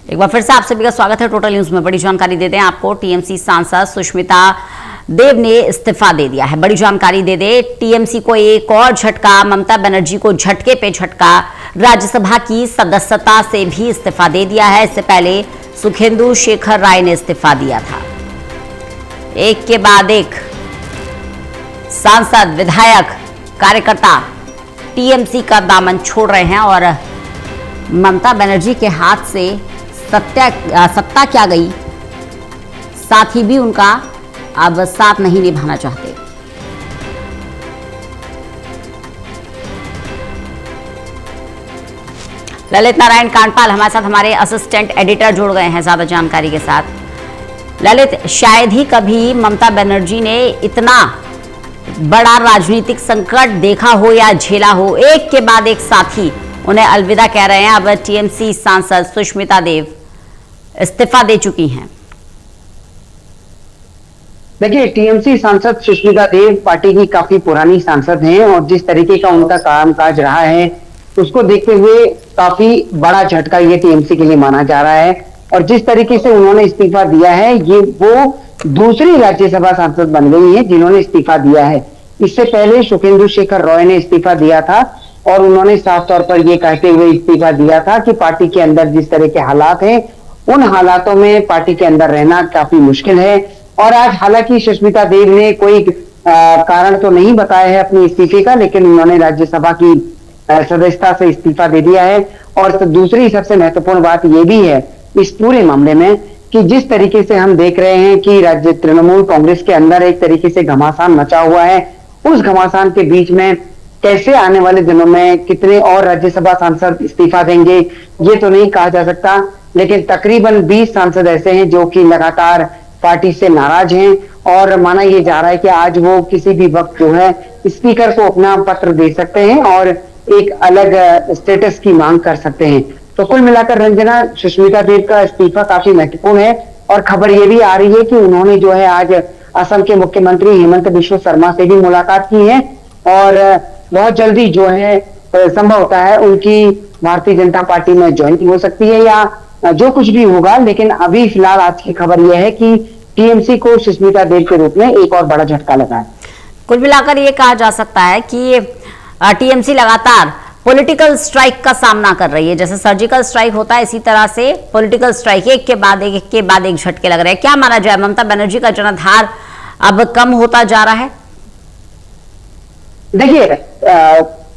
एक बार फिर से आप सभी का स्वागत है टोटल न्यूज में। बड़ी जानकारी देते हैं आपको। टीएमसी सांसद सुष्मिता देव ने इस्तीफा दे दिया है। बड़ी जानकारी दे दे, टीएमसी को एक और झटका, ममता बनर्जी को झटके पे झटका। राज्यसभा की सदस्यता से भी इस्तीफा दे दिया है। इससे पहले सुखेंदु शेखर राय ने इस्तीफा दिया था। एक के बाद एक सांसद, विधायक, कार्यकर्ता टीएमसी का दामन छोड़ रहे हैं और ममता बनर्जी के हाथ से सत्ता क्या गई, साथ ही भी उनका अब साथ नहीं निभाना चाहते। ललित नारायण कांडपाल हमारे साथ, हमारे असिस्टेंट एडिटर जुड़ गए हैं ज्यादा जानकारी के साथ। ललित, शायद ही कभी ममता बनर्जी ने इतना बड़ा राजनीतिक संकट देखा हो या झेला हो। एक के बाद एक साथी उन्हें अलविदा कह रहे हैं। अब टीएमसी सांसद सुष्मिता देव इस्तीफा दे चुकी हैं। देखिए, टीएमसी सांसद सुष्मिता देव पार्टी की काफी पुरानी सांसद हैं और जिस तरीके का उनका कामकाज रहा है उसको देखते हुए काफी बड़ा झटका ये टीएमसी के लिए माना जा रहा है। और जिस तरीके से उन्होंने इस्तीफा दिया है, ये वो दूसरी राज्यसभा सांसद बन गई है जिन्होंने इस्तीफा दिया है। इससे पहले सुखेंदु शेखर रॉय ने इस्तीफा दिया था और उन्होंने साफ तौर पर यह कहते हुए इस्तीफा दिया था कि पार्टी के अंदर जिस तरह के हालात हैं, उन हालातों में पार्टी के अंदर रहना काफी मुश्किल है। और आज हालांकि सुष्मिता देव ने कोई कारण तो नहीं बताया है अपने इस्तीफे का, लेकिन उन्होंने राज्यसभा की सदस्यता से इस्तीफा दे दिया है। और दूसरी सबसे महत्वपूर्ण बात यह भी है इस पूरे मामले में कि जिस तरीके से हम देख रहे हैं कि राज्य तृणमूल कांग्रेस के अंदर एक तरीके से घमासान मचा हुआ है, उस घमासान के बीच में कैसे आने वाले दिनों में कितने और राज्यसभा सांसद इस्तीफा देंगे ये तो नहीं कहा जा सकता। लेकिन तकरीबन 20 सांसद ऐसे हैं जो कि लगातार पार्टी से नाराज हैं और माना यह जा रहा है कि आज वो किसी भी वक्त जो है स्पीकर को अपना पत्र दे सकते हैं और एक अलग स्टेटस की मांग कर सकते हैं। तो कुल मिलाकर रंजना, सुष्मिता देव का इस्तीफा काफी महत्वपूर्ण है। और खबर यह भी आ रही है कि उन्होंने जो है आज असम के मुख्यमंत्री हेमंत बिश्व शर्मा से भी मुलाकात की है और बहुत जल्दी जो है संभव होता है उनकी भारतीय जनता पार्टी में ज्वाइनिंग हो सकती है या जो कुछ भी होगा। लेकिन अभी फिलहाल आज की खबर यह है कि टीएमसी को सुष्मिता देव के रूप में एक और बड़ा झटका लगा है। कुल मिलाकर ये कहा जा सकता है कि टीएमसी लगातार पॉलिटिकल स्ट्राइक का सामना कर रही है। जैसे सर्जिकल स्ट्राइक होता है, इसी तरह से पॉलिटिकल स्ट्राइक एक के बाद एक झटके लग रहे हैं। क्या माना जाए, ममता बनर्जी का जनाधार अब कम होता जा रहा है? देखिए,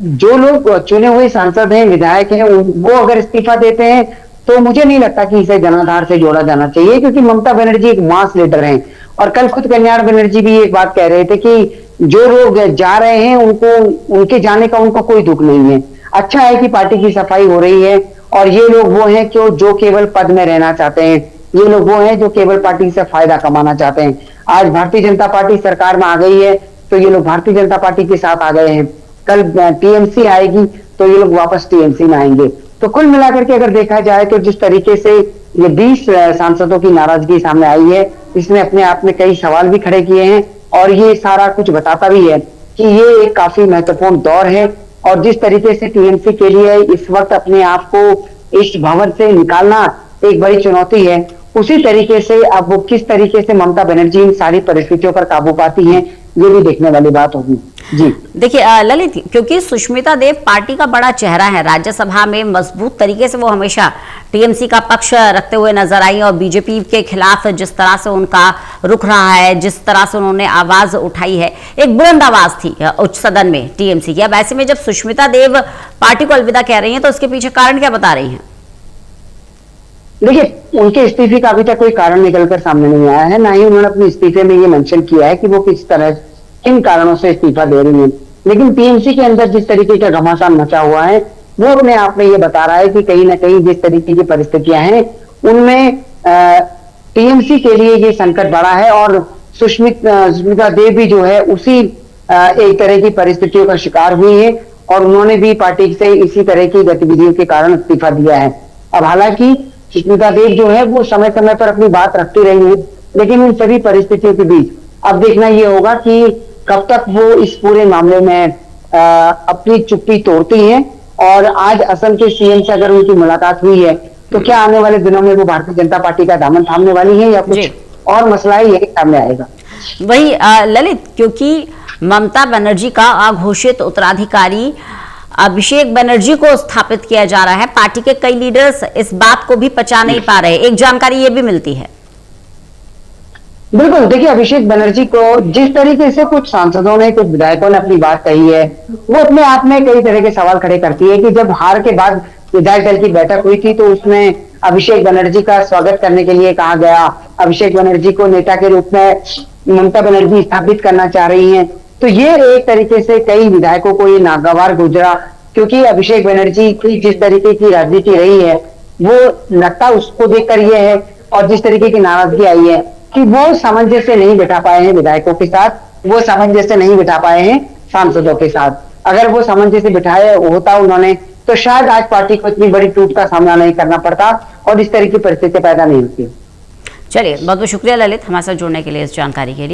जो लोग चुने हुए सांसद हैं, विधायक हैं, वो अगर इस्तीफा देते हैं तो मुझे नहीं लगता कि इसे जनाधार से जोड़ा जाना चाहिए, क्योंकि ममता बनर्जी एक मास लीडर हैं। और कल खुद कल्याण बनर्जी भी एक बात कह रहे थे कि जो लोग जा रहे हैं उनके जाने का उनको कोई दुख नहीं है। अच्छा है कि पार्टी की सफाई हो रही है और ये लोग वो हैं जो केवल पद में रहना चाहते हैं। ये लोग वो हैं जो केवल पार्टी से फायदा कमाना चाहते हैं। आज भारतीय जनता पार्टी सरकार में आ गई है तो ये लोग भारतीय जनता पार्टी के साथ आ गए हैं। कल टीएमसी आएगी तो ये लोग वापस टीएमसी में आएंगे। तो कुल मिलाकर के अगर देखा जाए तो जिस तरीके से ये 20 सांसदों की नाराजगी सामने आई है, इसने अपने आप में कई सवाल भी खड़े किए हैं और ये सारा कुछ बताता भी है कि ये एक काफी महत्वपूर्ण दौर है। और जिस तरीके से टीएमसी के लिए इस वक्त अपने आप को इस भंवर से निकालना एक बड़ी चुनौती है, उसी तरीके से अब वो किस तरीके से ममता बनर्जी इन सारी परिस्थितियों पर काबू पाती हैं, ये भी देखने वाली बात होगी। जी देखिए ललित, क्योंकि सुष्मिता देव पार्टी का बड़ा चेहरा है, राज्यसभा में मजबूत तरीके से वो हमेशा टीएमसी का पक्ष रखते हुए नजर आई और बीजेपी के खिलाफ जिस तरह से उनका रुख रहा है, जिस तरह से उन्होंने आवाज उठाई है, एक बुलंद आवाज थी उच्च सदन में टीएमसी की। अब ऐसे में जब सुष्मिता देव पार्टी को अलविदा कह रही है तो उसके पीछे कारण क्या बता रही है? देखिए, उनके इस्तीफे का अभी तक कोई कारण निकलकर सामने नहीं आया है, ना ही उन्होंने अपने इस्तीफे में ये मेंशन किया है कि वो किस तरह इन कारणों से इस्तीफा दे रही है। लेकिन टीएमसी के अंदर जिस तरीके का घमासान मचा हुआ है वो अपने आप में ये बता रहा है कि कहीं ना कहीं जिस तरीके की परिस्थितियां हैं उनमें टीएमसी के लिए ये संकट बड़ा है। और सुष्मिता देव भी जो है उसी एक तरह की परिस्थितियों का शिकार हुई है और उन्होंने भी पार्टी से इसी तरह की गतिविधियों के कारण इस्तीफा दिया है। अब हालांकि सुष्मिता देव जो है वो समय समय पर अपनी बात रखती रही है, लेकिन इन सभी परिस्थितियों के बीच अब देखना ये होगा कि कब तक वो इस पूरे मामले में अपनी चुप्पी तोड़ती हैं। और आज असम के सीएम से अगर उनकी मुलाकात हुई है तो क्या आने वाले दिनों में वो भारतीय जनता पार्टी का दामन थामने वाली है या कुछ जी। और मसला है, यही सामने आएगा। वही ललित, क्योंकि ममता बनर्जी का अघोषित उत्तराधिकारी अभिषेक बनर्जी को स्थापित किया जा रहा है, पार्टी के कई लीडर्स इस बात को भी पचा नहीं पा रहे। एक जानकारी ये भी मिलती है। बिल्कुल, देखिए अभिषेक बनर्जी को जिस तरीके से कुछ सांसदों ने, कुछ विधायकों ने अपनी बात कही है, वो अपने आप में कई तरह के सवाल खड़े करती है कि जब हार के बाद विधायक दल की बैठक हुई थी तो उसमें अभिषेक बनर्जी का स्वागत करने के लिए कहा गया, अभिषेक बनर्जी को नेता के रूप में ममता बनर्जी स्थापित करना चाह रही हैं। तो ये एक तरीके से कई विधायकों को ये नागवार गुजरा, क्योंकि अभिषेक बनर्जी की जिस तरीके की राजनीति रही है वो लगता उसको देखकर ये है, और जिस तरीके की नाराजगी आई है कि वो सामंजस्य नहीं बिठा पाए हैं विधायकों के साथ, वो सामंजस्य नहीं बिठा पाए हैं सांसदों के साथ। अगर वो सामंजस्य बिठाए होता उन्होंने तो शायद आज पार्टी को इतनी बड़ी टूट का सामना नहीं करना पड़ता और इस तरह की परिस्थिति पैदा नहीं होती। चलिए, बहुत बहुत शुक्रिया ललित हमारे साथ जुड़ने के लिए, इस जानकारी के लिए।